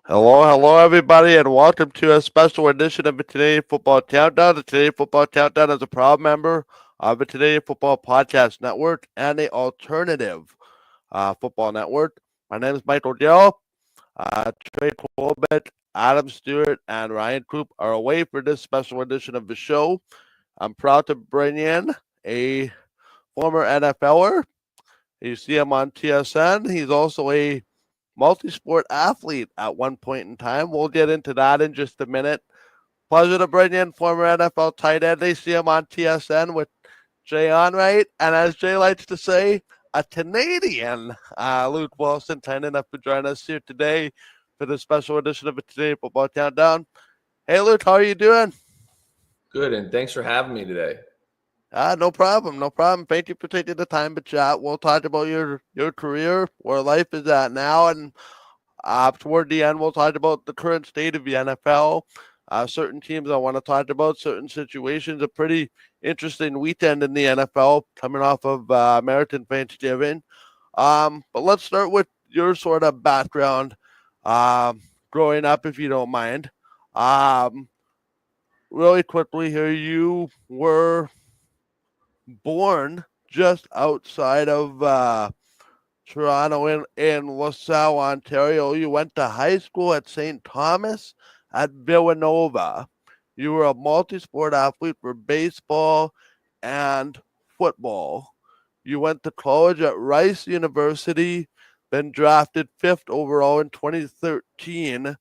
Hello, everybody, and welcome to a special edition of the Today Football Countdown. The Today Football Countdown is a proud member of the Today Football Podcast Network and the Alternative Football Network. My name is Michael Gerl. Trey Colbert, Adam Stewart, and Ryan Coop are away for this special edition of the show. I'm proud to bring in a former NFLer. You see him on TSN. He's also a multi-sport athlete at one point in time. We'll get into that in just a minute. Pleasure to bring in former NFL tight end. They see him on TSN with Jay Onright, and as Jay likes to say, a Canadian. Luke Willson signing enough to join us here today for the special edition of the Today Football Countdown. Hey, Luke, how are you doing? Good, and thanks for having me today. No problem, no problem. Thank you for taking the time to chat. We'll talk about your career, where life is at now, and toward the end, we'll talk about the current state of the NFL. Certain teams I want to talk about, certain situations. A pretty interesting weekend in the NFL coming off of American Thanksgiving. But let's start with your sort of background growing up, if you don't mind. Um, really quickly here, you were born just outside of Toronto in LaSalle, Ontario. You went to high school at St. Thomas at Villanova. You were a multi-sport athlete for baseball and football. You went to college at Rice University, then drafted fifth overall in 2013, in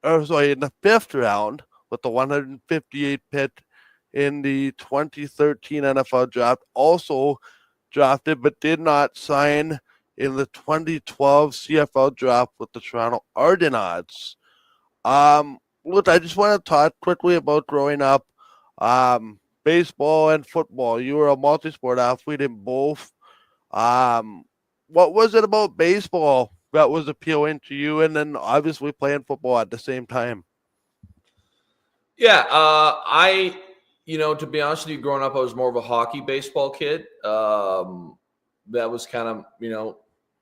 the fifth round with the 158th pick in the 2013 NFL draft. Also drafted but did not sign in the 2012 CFL draft with the Toronto Argonauts. Look, I just want to talk quickly about growing up, baseball and football. You were a multi-sport athlete in both. What was it about baseball that was appealing to you, and then obviously playing football at the same time? Yeah, to be honest with you, growing up, I was more of a hockey baseball kid. That was kind of,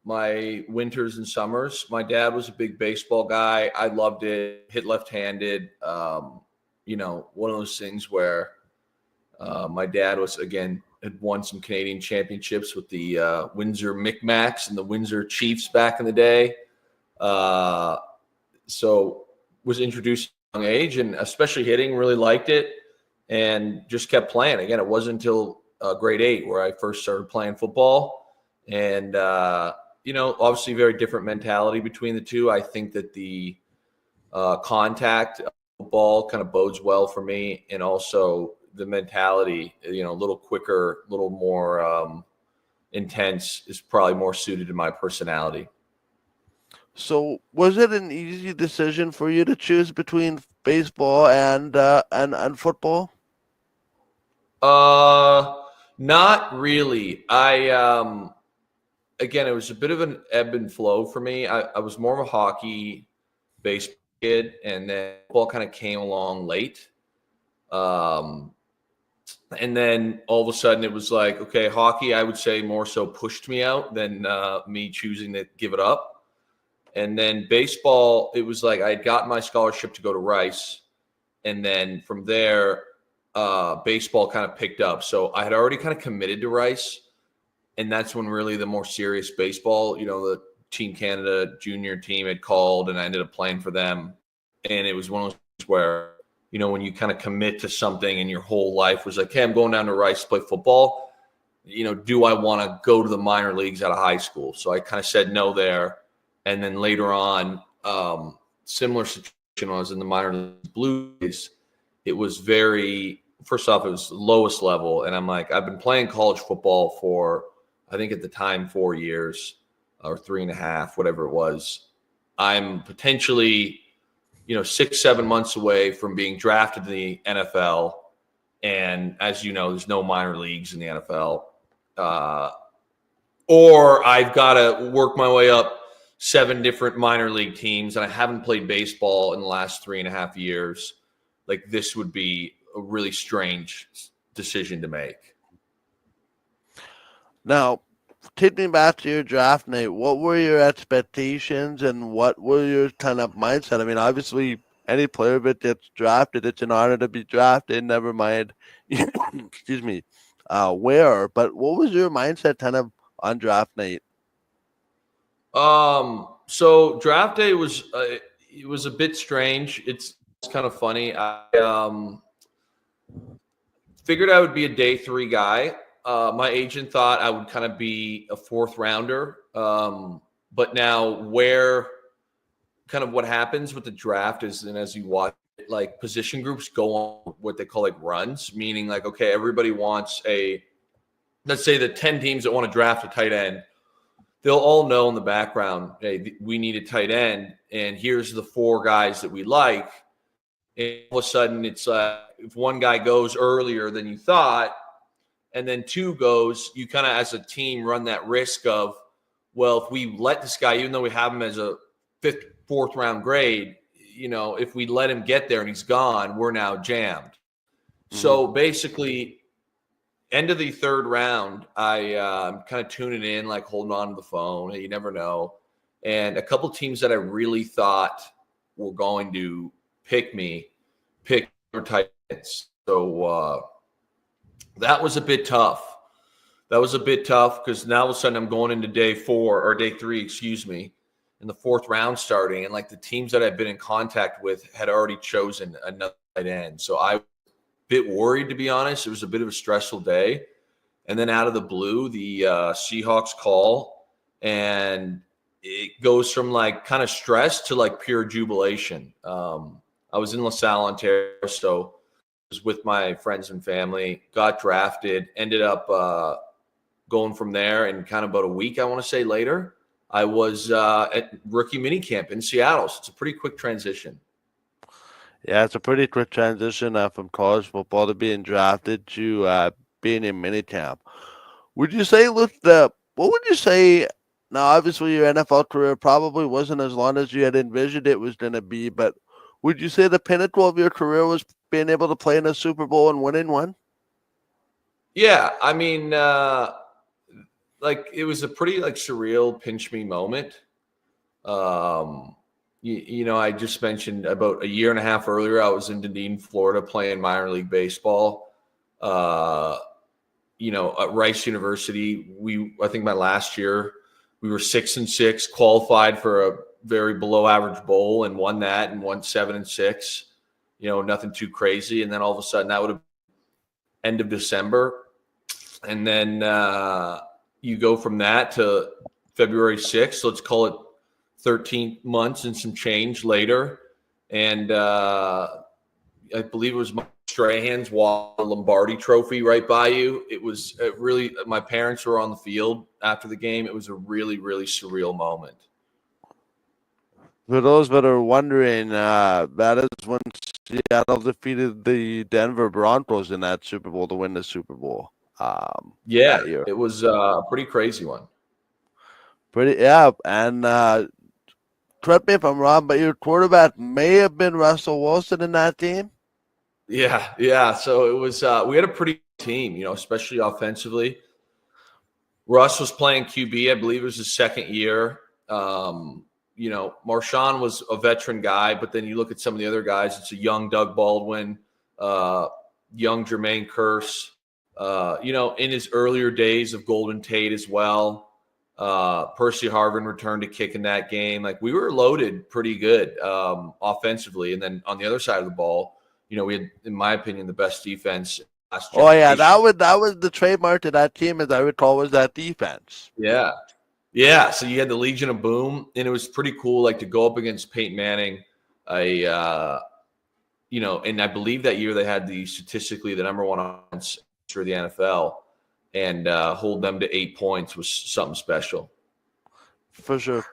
my winters and summers. My dad was a big baseball guy. I loved it. Hit left-handed. One of those things where my dad had won some Canadian championships with the Windsor Micmacs and the Windsor Chiefs back in the day. So was introduced at a young age, and especially hitting, really liked it, and just kept playing. Again, it wasn't until grade 8 where I first started playing football. And, obviously very different mentality between the two. I think that the contact of football kind of bodes well for me, and also the mentality, a little quicker, a little more intense is probably more suited to my personality. So, was it an easy decision for you to choose between baseball and football? Not really. Again, it was a bit of an ebb and flow for me. I was more of a hockey baseball kid, and then football kind of came along late. And then all of a sudden it was like, okay, hockey, I would say more so pushed me out than me choosing to give it up. And then baseball, it was like I had gotten my scholarship to go to Rice. And then from there, baseball kind of picked up. So I had already kind of committed to Rice. And that's when really the more serious baseball, the Team Canada junior team had called, and I ended up playing for them. And it was one of those things where, when you kind of commit to something and your whole life was like, hey, I'm going down to Rice to play football. Do I want to go to the minor leagues out of high school? So I kind of said no there. And then later on, similar situation when I was in the minor leagues Blues, it was first off, it was the lowest level. And I'm like, I've been playing college football for, I think at the time, 4 years or 3.5, whatever it was. I'm potentially, 6-7 months away from being drafted to the NFL. And as you know, there's no minor leagues in the NFL. Or I've got to work my way up 7 different minor league teams, and I haven't played baseball in the last 3.5 years. Like, this would be a really strange decision to make. Now, take me back to your draft night. What were your expectations and what were your kind of mindset? I mean, obviously, any player that gets drafted, it's an honor to be drafted. Never mind, excuse me, where. But what was your mindset kind of on draft night? So draft day was it was a bit strange. It's kind of funny. I figured I would be a day 3 guy. My agent thought I would kind of be a 4th rounder. But now where kind of what happens with the draft is, and as you watch it, like position groups go on what they call like runs, meaning like, okay, everybody wants let's say the 10 teams that want to draft a tight end, they'll all know in the background, hey, we need a tight end, and here's the 4 guys that we like. And all of a sudden, it's if one guy goes earlier than you thought, and then 2 goes, you kind of as a team run that risk of, well, if we let this guy, even though we have him as a 5th, 4th round grade, if we let him get there and he's gone, we're now jammed. Mm-hmm. So basically, end of the 3rd round, I'm kind of tuning in, like holding on to the phone. Hey, you never know. And a couple teams that I really thought were going to pick their tight ends. So that was a bit tough. Because now all of a sudden I'm going into day 4 or day 3, excuse me, in the 4th round starting. And like the teams that I've been in contact with had already chosen another tight end. So I bit worried, to be honest. It was a bit of a stressful day. And then out of the blue, the Seahawks call, and it goes from like kind of stress to like pure jubilation. I was in LaSalle, Ontario, so I was with my friends and family, got drafted, ended up going from there. And kind of about a week, I want to say later, I was at rookie minicamp in Seattle. So it's a pretty quick transition. Yeah, it's a pretty quick transition from college football to being drafted to being in minicamp. Would you say, what would you say? Now, obviously, your NFL career probably wasn't as long as you had envisioned it was going to be, but would you say the pinnacle of your career was being able to play in a Super Bowl and winning one? Yeah, I mean, like it was a pretty like surreal pinch me moment. I just mentioned about a year and a half earlier, I was in Dunedin, Florida, playing minor league baseball. At Rice University, I think my last year, we were 6-6, qualified for a very below average bowl and won that and won 7-6, nothing too crazy. And then all of a sudden that would have been end of December. And then you go from that to February 6th. Let's call it 13 months and some change later. And I believe it was Mike Strahan's Lombardi trophy right by you. It was really, my parents were on the field after the game. It was a really, really surreal moment. For those that are wondering, that is when Seattle defeated the Denver Broncos in that Super Bowl to win the Super Bowl. Yeah, it was a pretty crazy one. And correct me if I'm wrong, but your quarterback may have been Russell Wilson in that team. Yeah. So it was. We had a pretty good team, especially offensively. Russ was playing QB. I believe it was his 2nd year. Marshawn was a veteran guy, but then you look at some of the other guys. It's a young Doug Baldwin, young Jermaine Kearse. In his earlier days of Golden Tate as well. Percy Harvin returned to kick in that game. Like we were loaded pretty good offensively. And then on the other side of the ball, we had, in my opinion, the best defense. Oh yeah, that was the trademark to that team, as I recall, was that defense. Yeah. So you had the Legion of Boom, and it was pretty cool, like to go up against Peyton Manning. And I believe that year they had statistically the number 1 offense for the NFL, and hold them to 8 points was something special. For sure.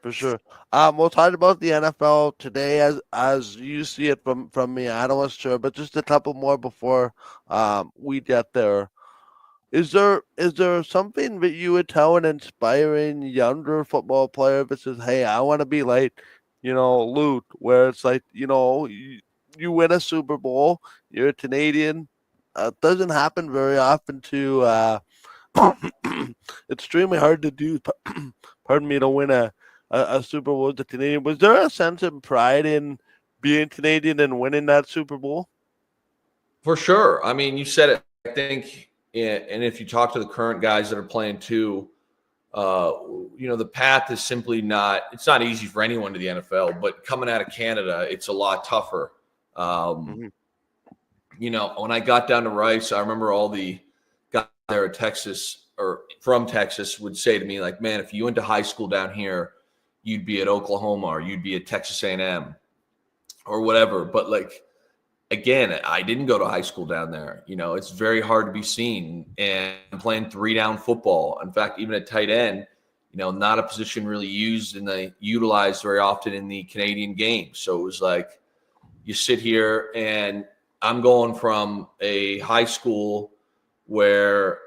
We'll talk about the NFL today as you see it from me. I don't sure, but just a couple more before we get there. Is there something that you would tell an inspiring younger football player that says, "Hey, I want to be like, Luke," where it's like, you win a Super Bowl, you're a Canadian. It doesn't happen very often to extremely hard to do. Pardon me, to win a Super Bowl with the Canadian. Was there a sense of pride in being Canadian and winning that Super Bowl? For sure. I mean, you said it. I think, and if you talk to the current guys that are playing too, the path is simply not. It's not easy for anyone to the NFL, but coming out of Canada, it's a lot tougher. Mm-hmm. When I got down to Rice, I remember all the guys there at Texas or from Texas would say to me, like, man, if you went to high school down here, you'd be at Oklahoma or you'd be at Texas A&M or whatever. But like, again, I didn't go to high school down there. It's very hard to be seen, and I'm playing 3-down football. In fact, even at tight end, not a position really utilized very often in the Canadian game. So it was like, you sit here and I'm going from a high school where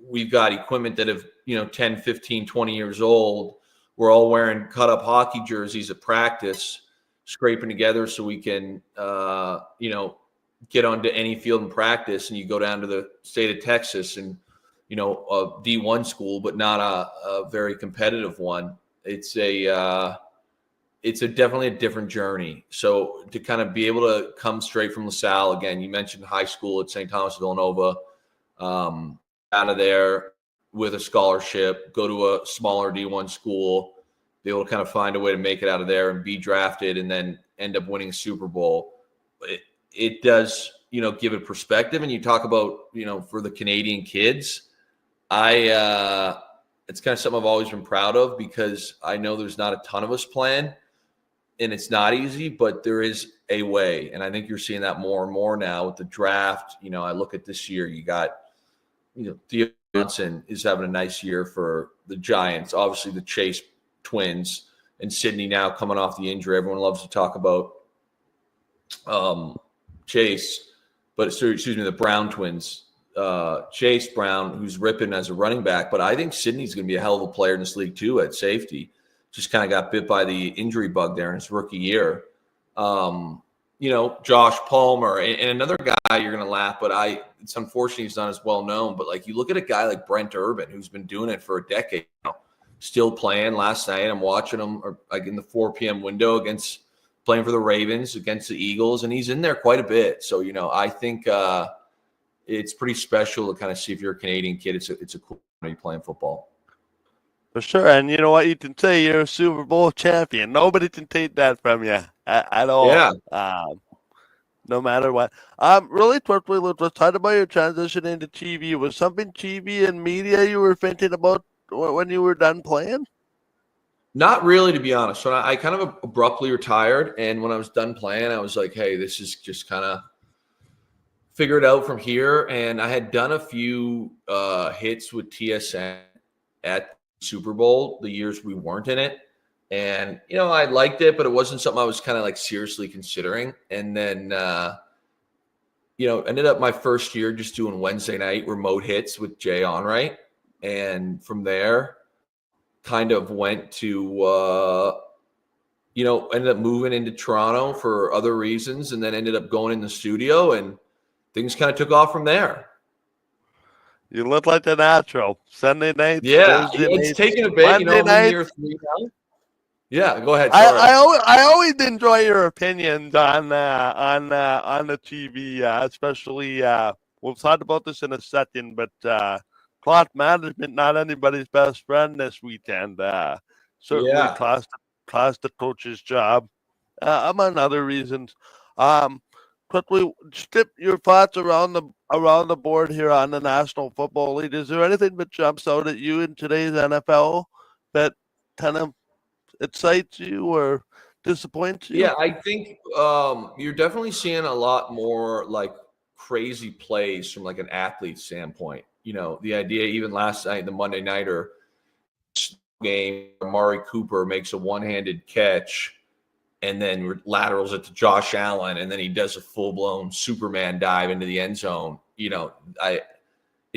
we've got equipment that have, 10, 15, 20 years old. We're all wearing cut up hockey jerseys at practice, scraping together so we can, get onto any field in practice. And you go down to the state of Texas and, a D1 school, but not a very competitive one. It's definitely a different journey. So to kind of be able to come straight from LaSalle, again, you mentioned high school at St. Thomas Villanova, out of there with a scholarship, go to a smaller D1 school, be able to kind of find a way to make it out of there and be drafted and then end up winning a Super Bowl. It does, give it perspective. And you talk about, for the Canadian kids, it's kind of something I've always been proud of because I know there's not a ton of us playing. And it's not easy, but there is a way. And I think you're seeing that more and more now with the draft. I look at this year, you got, Theo Johnson is having a nice year for the Giants. Obviously, the Chase twins and Sydney now coming off the injury. Everyone loves to talk about Chase, but the Brown twins. Chase Brown, who's ripping as a running back. But I think Sydney's going to be a hell of a player in this league, too, at safety. Just kind of got bit by the injury bug there in his rookie year. Josh Palmer and another guy you're going to laugh, but it's unfortunate he's not as well known. But like you look at a guy like Brent Urban, who's been doing it for a decade now, still playing. Last night I'm watching him like in the 4 p.m. window playing for the Ravens against the Eagles, and he's in there quite a bit. So I think it's pretty special to kind of see if you're a Canadian kid. It's a cool to be playing football. For sure. And you know what? You can say you're a Super Bowl champion. Nobody can take that from you at all. Yeah. No matter what. Really quickly, let's talk about your transition into TV. Was something TV and media you were thinking about when you were done playing? Not really, to be honest. So I kind of abruptly retired. And when I was done playing, I was like, hey, this is just kind of figure it out from here. And I had done a few hits with TSN at Super Bowl the years we weren't in it, and I liked it, but it wasn't something I was kind of like seriously considering. And then ended up my first year just doing Wednesday night remote hits with Jay Onright, and from there kind of went to ended up moving into Toronto for other reasons, and then ended up going in the studio, and things kind of took off from there. You look like the natural. Sunday nights, yeah, Thursday it's nights, taken a bit. Monday I'm in year 3 now. Yeah, go ahead. I always enjoy your opinions on the TV, especially. We'll talk about this in a second, but clock management not anybody's best friend this weekend. Certainly cost the coach's job, among other reasons. Quickly, skip your thoughts around the board here on the National Football League. Is there anything that jumps out at you in today's NFL that kind of excites you or disappoints you? Yeah, I think you're definitely seeing a lot more like crazy plays from like an athlete standpoint. The idea even last night, the Monday Nighter game, Amari Cooper makes a one-handed catch and then laterals it to Josh Allen, and then he does a full-blown Superman dive into the end zone. It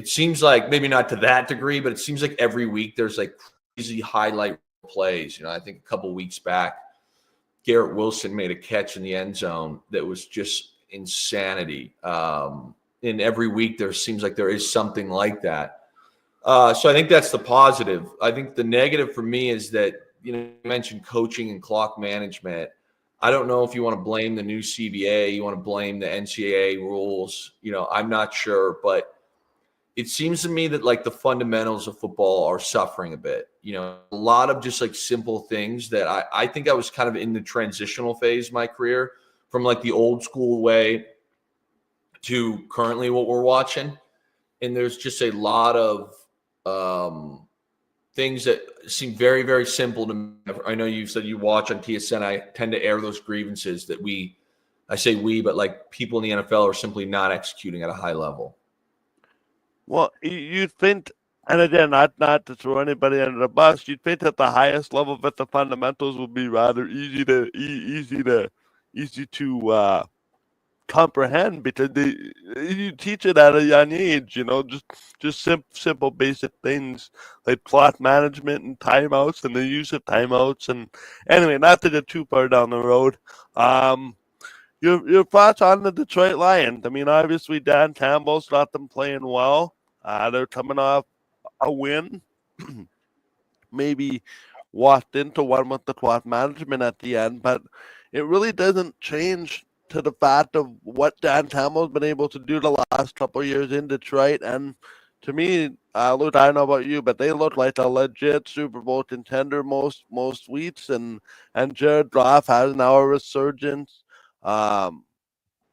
seems like maybe not to that degree, but it seems like every week there's like crazy highlight plays. I think a couple weeks back, Gerl Wilson made a catch in the end zone that was just insanity. And every week there seems like there is something like that. So I think that's the positive. I think the negative for me is that, you mentioned coaching and clock management. I don't know if you want to blame the new CBA, you want to blame the NCAA rules. I'm not sure, but it seems to me that like the fundamentals of football are suffering a bit. A lot of just like simple things that I think I was kind of in the transitional phase of my career from like the old school way to currently what we're watching. And there's just a lot of things that seem very, very simple to me. I know you said you watch on TSN. I tend to air those grievances that I say we, but like people in the NFL are simply not executing at a high level. Well, you'd think, and again, not to throw anybody under the bus, you'd think at the highest level that the fundamentals would be rather easy to comprehend, because you teach it at a young age, just simple basic things like clock management and timeouts and the use of timeouts. And anyway, not to get too far down the road. Your thoughts on the Detroit Lions? I mean, obviously Dan Campbell's got them playing well. They're coming off a win, maybe walked into one with the clock management at the end, but it really doesn't change to the fact of what Dan Campbell's been able to do the last couple of years in Detroit. And to me, Luke, I don't know about you, but they look like a legit Super Bowl contender most weeks. And Jared Goff has now a resurgence.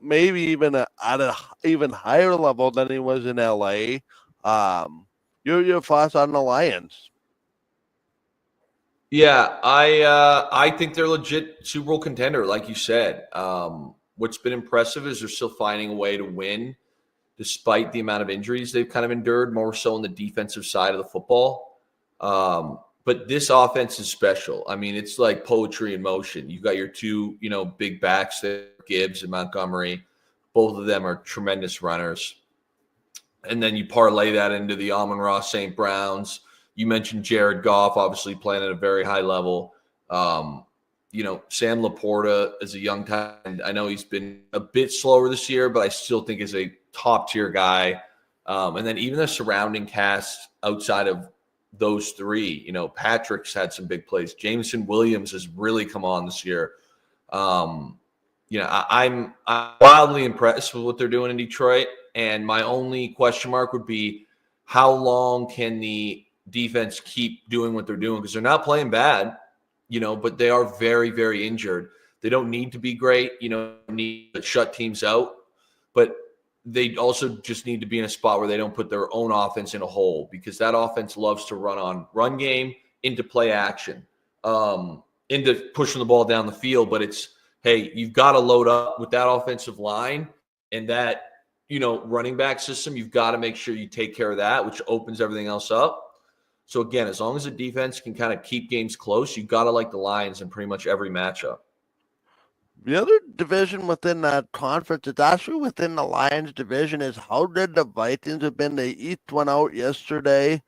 Maybe even at a even higher level than he was in LA. Your thoughts on the Lions? Yeah, I think they're legit Super Bowl contender, like you said. What's been impressive is they're still finding a way to win despite the amount of injuries they've kind of endured, more so on the defensive side of the football. But this offense is special. I mean, it's like poetry in motion. You've got your two, big backs there, Gibbs and Montgomery. Both of them are tremendous runners. And then you parlay that into the Amon-Ra St. Browns. You mentioned Jared Goff, obviously playing at a very high level. Sam Laporta is a young tight end. I know he's been a bit slower this year, but I still think is a top-tier guy. And then even the surrounding cast outside of those three, Patrick's had some big plays. Jameson Williams has really come on this year. I'm wildly impressed with what they're doing in Detroit. And my only question mark would be, how long can the defense keep doing what they're doing? Because they're not playing bad, but they are very, very injured. They don't need to be great, need to shut teams out, but they also just need to be in a spot where they don't put their own offense in a hole, because that offense loves to run on run game into play action, into pushing the ball down the field. But it's, hey, you've got to load up with that offensive line and that, running back system. You've got to make sure you take care of that, which opens everything else up. So again, as long as the defense can kind of keep games close, you've got to like the Lions in pretty much every matchup. The other division within that conference, it's actually within the Lions division, is how good the Vikings have been. They eked one out yesterday.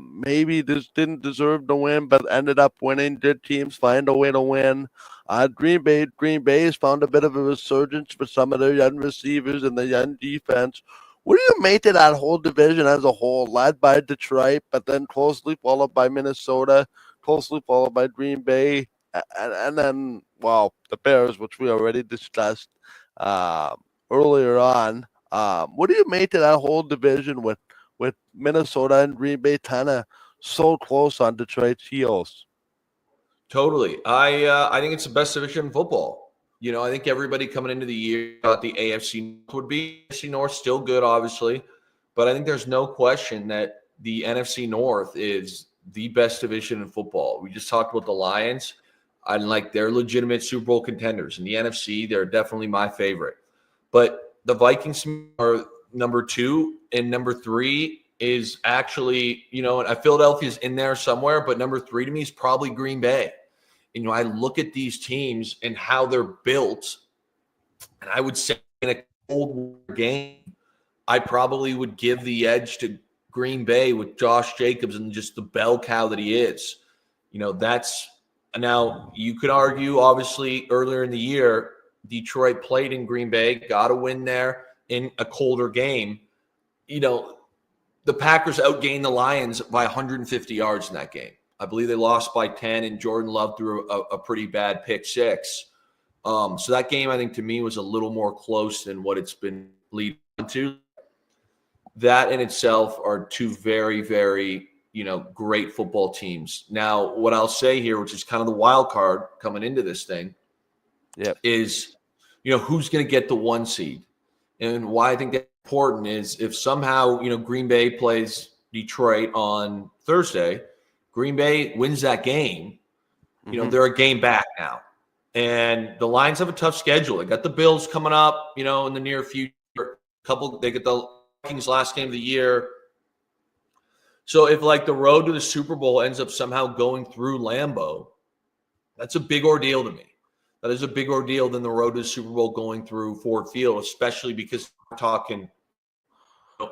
Maybe just didn't deserve to win, but ended up winning. Good teams find a way to win. Green Bay has found a bit of a resurgence with some of their young receivers and the young defense. What do you make of that whole division as a whole, led by Detroit, but then closely followed by Minnesota, closely followed by Green Bay, and then, well, the Bears, which we already discussed earlier on. What do you make of that whole division with Minnesota and Green Bay kind of so close on Detroit's heels? Totally. I think it's the best division in football. I think everybody coming into the year thought the AFC North would be. AFC North still good, obviously, but I think there's no question that the NFC North is the best division in football. We just talked about the Lions. I like they're legitimate Super Bowl contenders. In the NFC, they're definitely my favorite. But the Vikings are number 2, and number 3 is actually, Philadelphia's in there somewhere, but number 3 to me is probably Green Bay. I look at these teams and how they're built, and I would say in a Cold War game, I probably would give the edge to Green Bay with Josh Jacobs and just the bell cow that he is. Now you could argue, obviously, earlier in the year, Detroit played in Green Bay, got a win there in a colder game. the Packers outgained the Lions by 150 yards in that game. I believe they lost by 10, and Jordan Love threw a pretty bad pick six. So that game, I think, to me, was a little more close than what it's been leading to. That in itself are two very, very, great football teams. Now, what I'll say here, which is kind of the wild card coming into this thing, is, who's going to get the 1 seed? And why I think that's important is if somehow, Green Bay plays Detroit on Thursday, Green Bay wins that game, they're a game back now. And the Lions have a tough schedule. They got the Bills coming up, in the near future. They get the Vikings last game of the year. So if the road to the Super Bowl ends up somehow going through Lambeau, that's a big ordeal to me. That is a big ordeal than the road to the Super Bowl going through Ford Field, especially because we're talking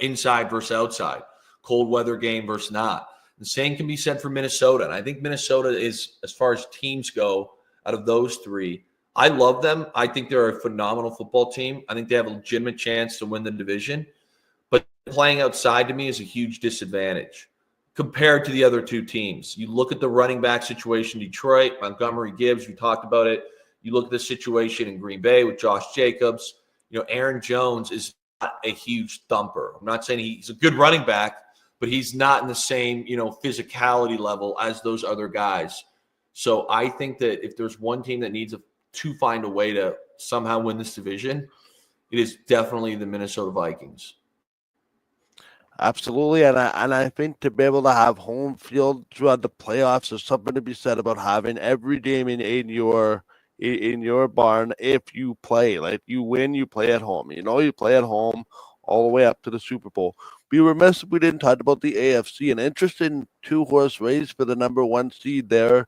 inside versus outside, cold weather game versus not. The same can be said for Minnesota. And I think Minnesota is, as far as teams go, out of those three, I love them. I think they're a phenomenal football team. I think they have a legitimate chance to win the division. But playing outside to me is a huge disadvantage compared to the other two teams. You look at the running back situation, Detroit, Montgomery Gibbs, we talked about it. You look at the situation in Green Bay with Josh Jacobs. Aaron Jones is not a huge thumper. I'm not saying he's a good running back, but he's not in the same, physicality level as those other guys. So I think that if there's one team that needs to find a way to somehow win this division, it is definitely the Minnesota Vikings. Absolutely, and I think to be able to have home field throughout the playoffs, there's something to be said about having every game in your barn. If you play, you win, you play at home. You play at home all the way up to the Super Bowl. Be remiss if we didn't talk about the AFC. An interesting 2-horse race for the number 1 seed there.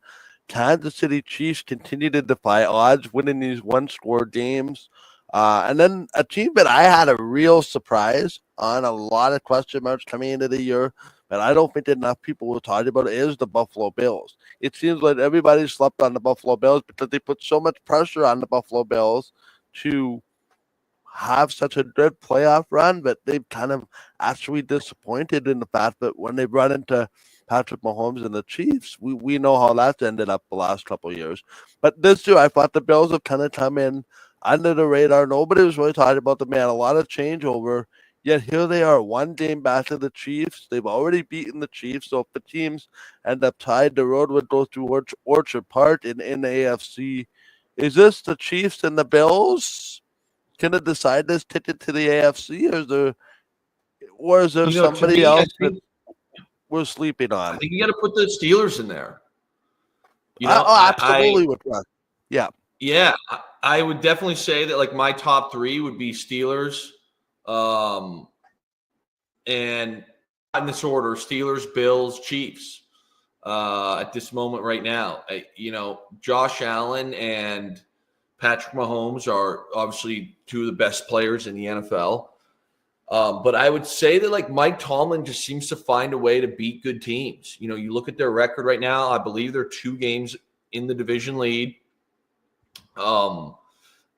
Kansas City Chiefs continue to defy odds, winning these 1-score games. And then a team that I had a real surprise on, a lot of question marks coming into the year, but I don't think enough people will talk about it, is the Buffalo Bills. It seems like everybody slept on the Buffalo Bills because they put so much pressure on the Buffalo Bills to have such a good playoff run, but they've kind of actually disappointed in the fact that when they run into Patrick Mahomes and the Chiefs, we know how that's ended up the last couple of years. But this year, I thought the Bills have kind of come in under the radar. Nobody was really talking about them. Man, a lot of changeover. Yet here they are, 1 game back to the Chiefs. They've already beaten the Chiefs. So if the teams end up tied, the road would go through Orchard Park in the AFC. Is this the Chiefs and the Bills? Can it decide this ticket to the AFC, or is there somebody else that we're sleeping on? I think you got to put the Steelers in there. Absolutely with that. Yeah. Yeah, I would definitely say that my top 3 would be Steelers, and in this order: Steelers, Bills, Chiefs. At this moment right now, Josh Allen and Patrick Mahomes are obviously 2 of the best players in the NFL. But I would say that Mike Tomlin just seems to find a way to beat good teams. You look at their record right now, I believe they're 2 games in the division lead.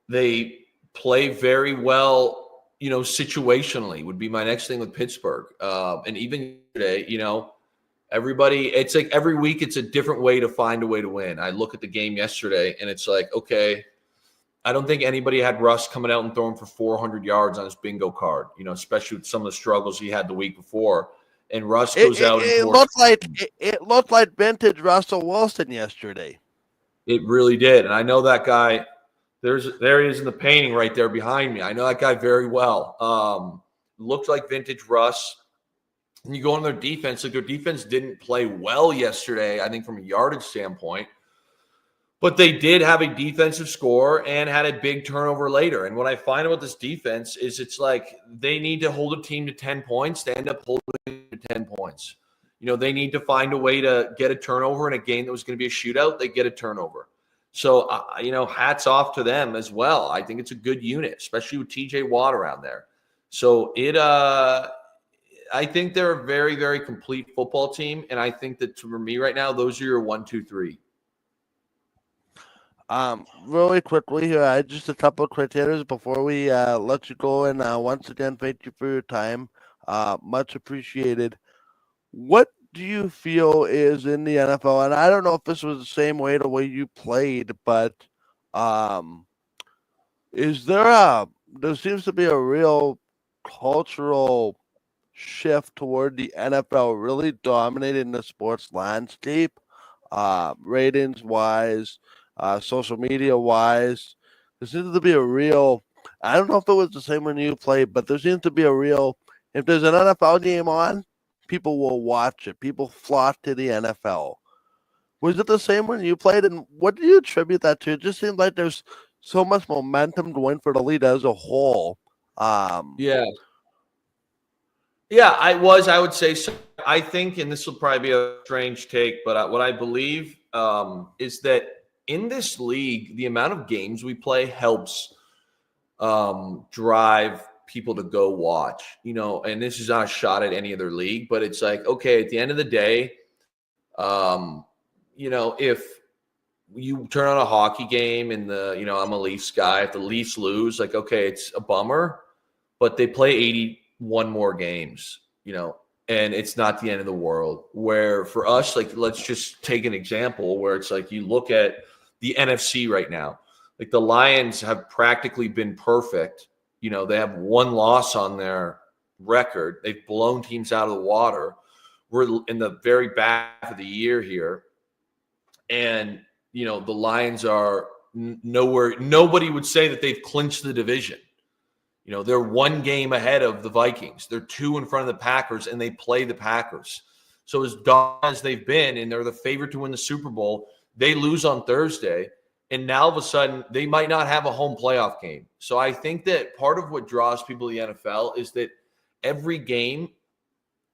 They play very well, situationally would be my next thing with Pittsburgh. And even today, everybody, it's every week it's a different way to find a way to win. I look at the game yesterday and it's okay, I don't think anybody had Russ coming out and throwing for 400 yards on his bingo card, especially with some of the struggles he had the week before. And Russ goes out. It looked like vintage Russell Wilson yesterday. It really did. And I know that guy. There he is in the painting right there behind me. I know that guy very well. Looked like vintage Russ. And you go on their defense. Their defense didn't play well yesterday, I think, from a yardage standpoint. But they did have a defensive score and had a big turnover later. And what I find about this defense is it's they need to hold a team to 10 points. They end up holding to 10 points. They need to find a way to get a turnover in a game that was going to be a shootout. They get a turnover. So, hats off to them as well. I think it's a good unit, especially with TJ Watt around there. So I think they're a very, very complete football team. And I think that for me right now, those are your 1, 2, 3. Really quickly here, just a couple of quick hitters before we let you go. And once again, thank you for your time. Much appreciated. What do you feel is in the NFL? And I don't know if this was the same way the way you played, but um, is there seems to be a real cultural shift toward the NFL really dominating the sports landscape, ratings wise, social media wise. There seems to be a real, I don't know if it was the same when you played, but there seems to be a real, if there's an NFL game on, people will watch it. People flock to the NFL. Was it the same when you played? And what do you attribute that to? It just seems like there's so much momentum going for the league as a whole. Um, Yeah. Yeah, I would say so. I think, and this will probably be a strange take, but what I believe is that in this league, the amount of games we play helps drive people to go watch. And this is not a shot at any other league, but it's like, okay, at the end of the day, if you turn on a hockey game and I'm a Leafs guy, if the Leafs lose, like, okay, it's a bummer, but they play 81 more games, and it's not the end of the world. Where for us, like, let's just take an example where it's like you look at the NFC right now. Like, the Lions have practically been perfect. They have one loss on their record. They've blown teams out of the water. We're in the very back of the year here. And, the Lions are nowhere. Nobody would say that they've clinched the division. They're one game ahead of the Vikings. They're two in front of the Packers, and they play the Packers. So as dumb as they've been, and they're the favorite to win the Super Bowl, they lose on Thursday. And now all of a sudden, they might not have a home playoff game. So I think that part of what draws people to the NFL is that every game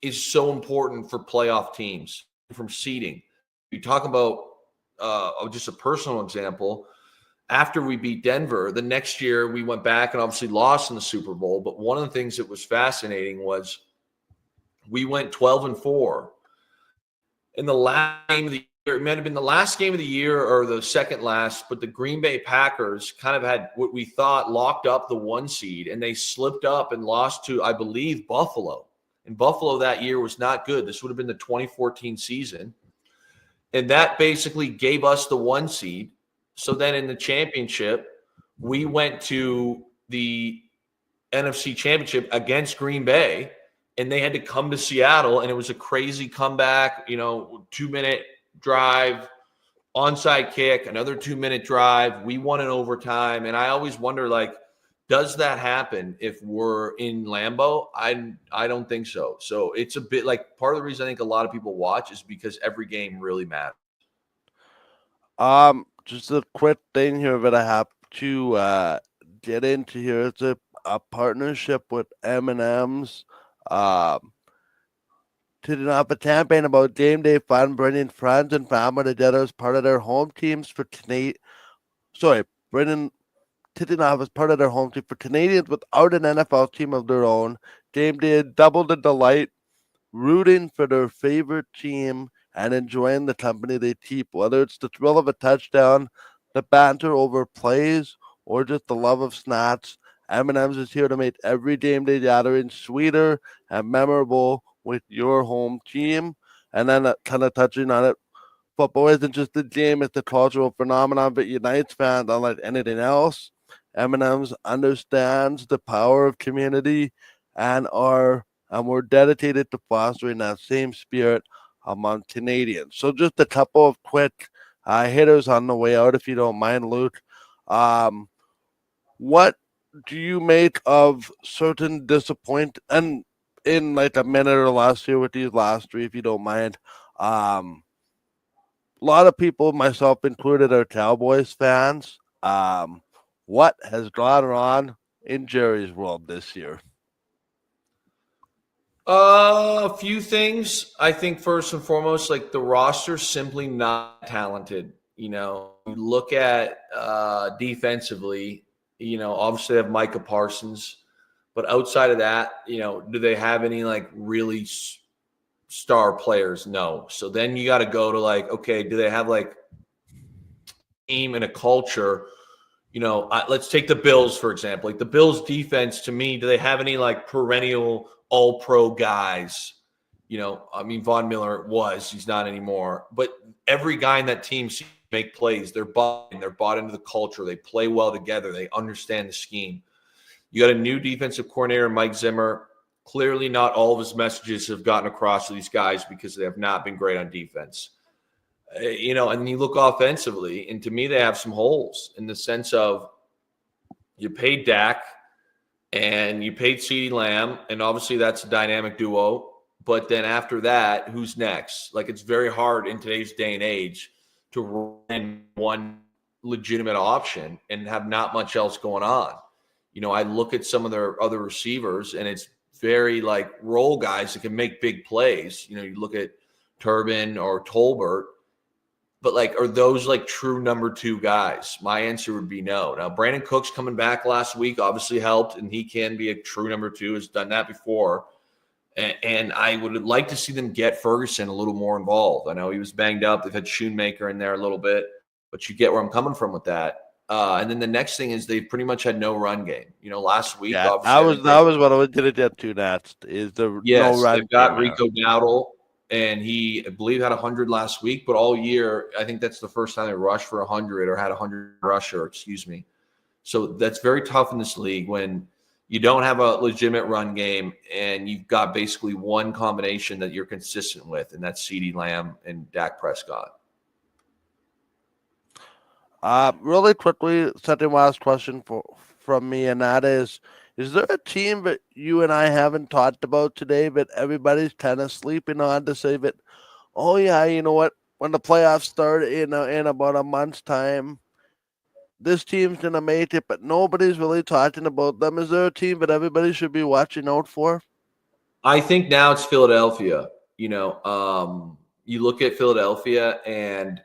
is so important for playoff teams from seeding. You talk about just a personal example. After we beat Denver, the next year we went back and obviously lost in the Super Bowl. But one of the things that was fascinating was we went 12-4. In the last game of the year, it might have been the last game of the year or the second last, but the Green Bay Packers kind of had what we thought locked up the 1 seed, and they slipped up and lost to, I believe, Buffalo. And Buffalo that year was not good. This would have been the 2014 season. And that basically gave us the 1 seed. So then in the championship, we went to the NFC Championship against Green Bay, and they had to come to Seattle, and it was a crazy comeback, 2-minute drive, onside kick, another 2-minute drive. We won in overtime, and I always wonder, like, does that happen if we're in Lambeau? I don't think so. So it's a bit like part of the reason I think a lot of people watch is because every game really matters. Just a quick thing here that I have to get into here. It's a partnership with M&M's. To off a campaign about game day fun, bringing friends and family together as part of their home teams for bringing kicking off as part of their home team for Canadians without an NFL team of their own. Game day double the delight, rooting for their favorite team and enjoying the company they keep, whether it's the thrill of a touchdown, the banter over plays, or just the love of snacks. M&M's is here to make every game day gathering sweeter and memorable with your home team. And then kind of touching on it, football isn't just a game; it's a cultural phenomenon that unites fans unlike anything else. M&M's understands the power of community and we're dedicated to fostering that same spirit among Canadians. So just a couple of quick hitters on the way out, if you don't mind, Luke. What do you make of certain disappoint and in like a minute or less here with these last three, if you don't mind? A lot of people, myself included, are Cowboys fans. What has gone on in Jerry's world this year? A few things. I think first and foremost, like, the roster's simply not talented. You look at defensively, obviously they have Micah Parsons, but outside of that, do they have any like really star players? No. So then you got to go to like, okay, do they have like team and a culture? Let's take the Bills, for example. Like, the Bills defense, to me, do they have any like perennial all-pro guys. I mean, Von Miller he's not anymore. But every guy in that team seems to make plays. They're bought into the culture. They play well together. They understand the scheme. You got a new defensive coordinator, Mike Zimmer. Clearly not all of his messages have gotten across to these guys because they have not been great on defense. And you look offensively, and to me, they have some holes in the sense of you paid Dak and you paid CeeDee Lamb, and obviously that's a dynamic duo. But then after that, who's next? Like, it's very hard in today's day and age to run one legitimate option and have not much else going on. I look at some of their other receivers, and it's very like role guys that can make big plays. You look at Turbin or Tolbert, but like, are those like true number two guys? My answer would be no. Now, Brandon Cooks coming back last week obviously helped, and he can be a true number two, has done that before. And I would like to see them get Ferguson a little more involved. I know he was banged up. They've had Schoonmaker in there a little bit, but you get where I'm coming from with that. And then the next thing is they've pretty much had no run game. Last week, obviously, that was what I was going to get to next. Is the no run? They've got Rico Dowdle, and he, I believe, had 100 last week. But all year, I think that's the first time they rushed for 100 or had 100 rusher. Excuse me. So that's very tough in this league when you don't have a legitimate run game and you've got basically one combination that you're consistent with, and that's CeeDee Lamb and Dak Prescott. Really quickly, second last question from me, and that is there a team that you and I haven't talked about today, but everybody's kind of sleeping on to say that, oh yeah, you know what, when the playoffs start in about a month's time, this team's going to make it, but nobody's really talking about them. Is there a team that everybody should be watching out for? I think now it's Philadelphia. You look at Philadelphia, and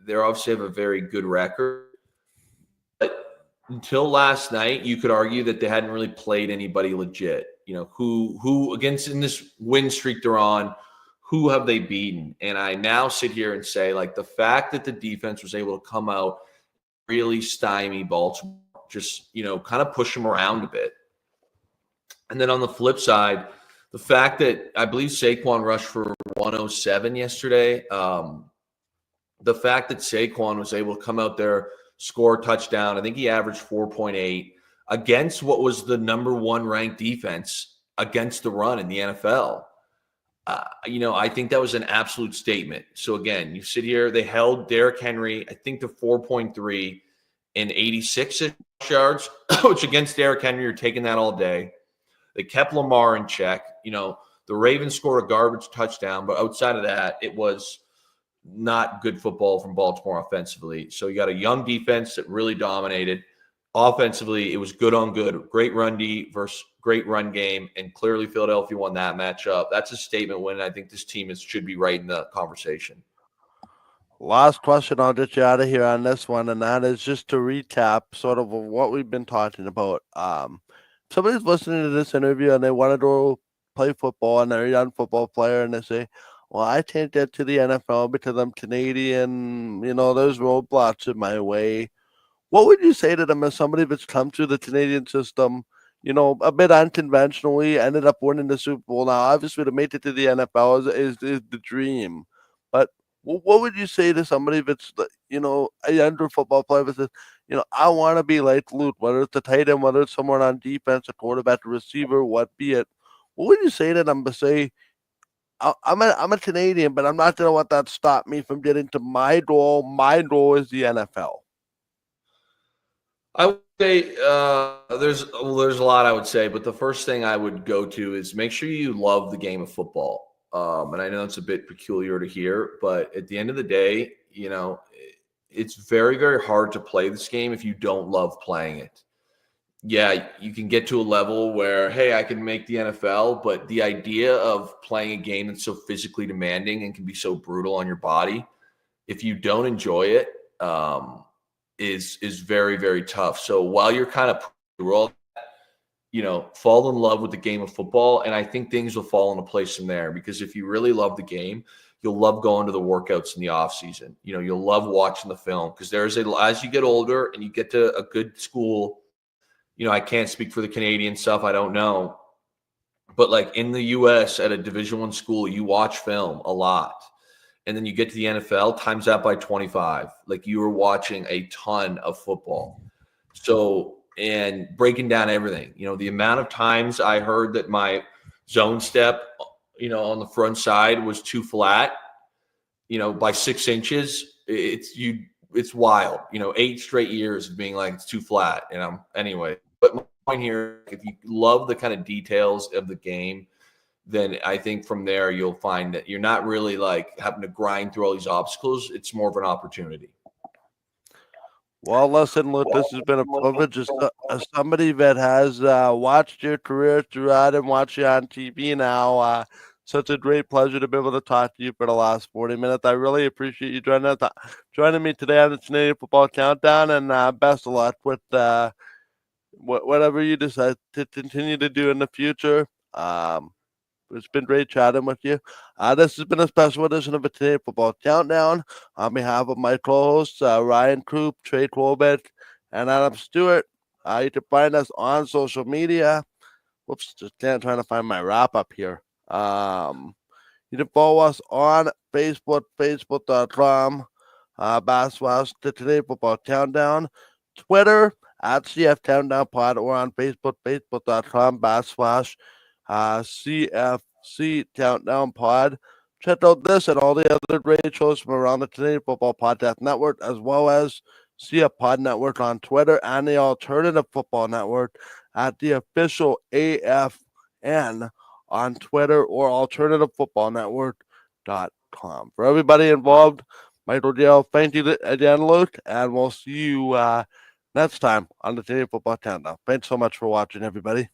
they obviously have a very good record. But until last night, you could argue that they hadn't really played anybody legit. Who against in this win streak they're on, who have they beaten? And I now sit here and say, like, the fact that the defense was able to come out, really stymie Baltimore, just, kind of push them around a bit. And then on the flip side, the fact that I believe Saquon rushed for 107 yesterday, the fact that Saquon was able to come out there, score a touchdown, I think he averaged 4.8 against what was the number one ranked defense against the run in the NFL. I think that was an absolute statement. So again, you sit here, they held Derrick Henry, I think, to 4.3 and 86 yards, which against Derrick Henry, you're taking that all day. They kept Lamar in check. The Ravens scored a garbage touchdown, but outside of that, it was not good football from Baltimore offensively. So you got a young defense that really dominated. Offensively, it was good on good. Great run D versus great run game, and clearly Philadelphia won that matchup. That's a statement win. I think this team should be right in the conversation. Last question, I'll get you out of here on this one, and that is just to recap sort of what we've been talking about. Somebody's listening to this interview and they want to go play football, and they're a young football player, and they say, well, I can't get to the NFL because I'm Canadian, there's roadblocks in my way. What would you say to them as somebody that's come through the Canadian system, a bit unconventionally, ended up winning the Super Bowl? Now, obviously, to make it to the NFL is the dream. But what would you say to somebody that's, a younger football player that says, I want to be like Luke, whether it's a tight end, whether it's someone on defense, a quarterback, a receiver, what be it? What would you say to them to say, I'm a Canadian, but I'm not going to let that stop me from getting to my goal. My goal is the NFL. I would say there's a lot I would say, but the first thing I would go to is make sure you love the game of football. And I know it's a bit peculiar to hear, but at the end of the day, it's very, very hard to play this game if you don't love playing it. Yeah, you can get to a level where, hey, I can make the NFL, but the idea of playing a game that's so physically demanding and can be so brutal on your body, if you don't enjoy it, is very, very tough. So while you're kind of through all that, fall in love with the game of football, and I think things will fall into place from there, because if you really love the game, you'll love going to the workouts in the off season. You'll love watching the film, because as you get older and you get to a good school, I can't speak for the Canadian stuff, I don't know, But like in the US at a Division I school, you watch film a lot. And then you get to the NFL, times that by 25. Like you were watching a ton of football. So, and breaking down everything, the amount of times I heard that my zone step, on the front side was too flat, by 6 inches, it's wild, 8 straight years of being like, it's too flat. Anyway, but my point here, if you love the kind of details of the game, then I think from there you'll find that you're not really like having to grind through all these obstacles. It's more of an opportunity. Well, listen, Luke, this has been a privilege as somebody that has watched your career throughout and watched you on TV now. Such a great pleasure to be able to talk to you for the last 40 minutes. I really appreciate you joining me today on the Canadian Football Countdown, and best of luck with whatever you decide to continue to do in the future. It's been great chatting with you. This has been a special edition of the Today Football Countdown. On behalf of my co-hosts, Ryan Krupp, Trey Colbert, and Adam Stewart, you can find us on social media. Whoops, just trying to find my wrap-up here. You can follow us on Facebook, facebook.com, / the Today Football Countdown, Twitter, at CF Countdown Pod, or on Facebook, facebook.com, / CFC Countdown Pod. Check out this and all the other great shows from around the Canadian Football Podcast Network, as well as CF Pod Network on Twitter and the Alternative Football Network at the official AFN on Twitter or alternativefootballnetwork.com. For everybody involved, Michael Gerl, thank you again, Luke, and we'll see you next time on the Canadian Football Countdown. Thanks so much for watching, everybody.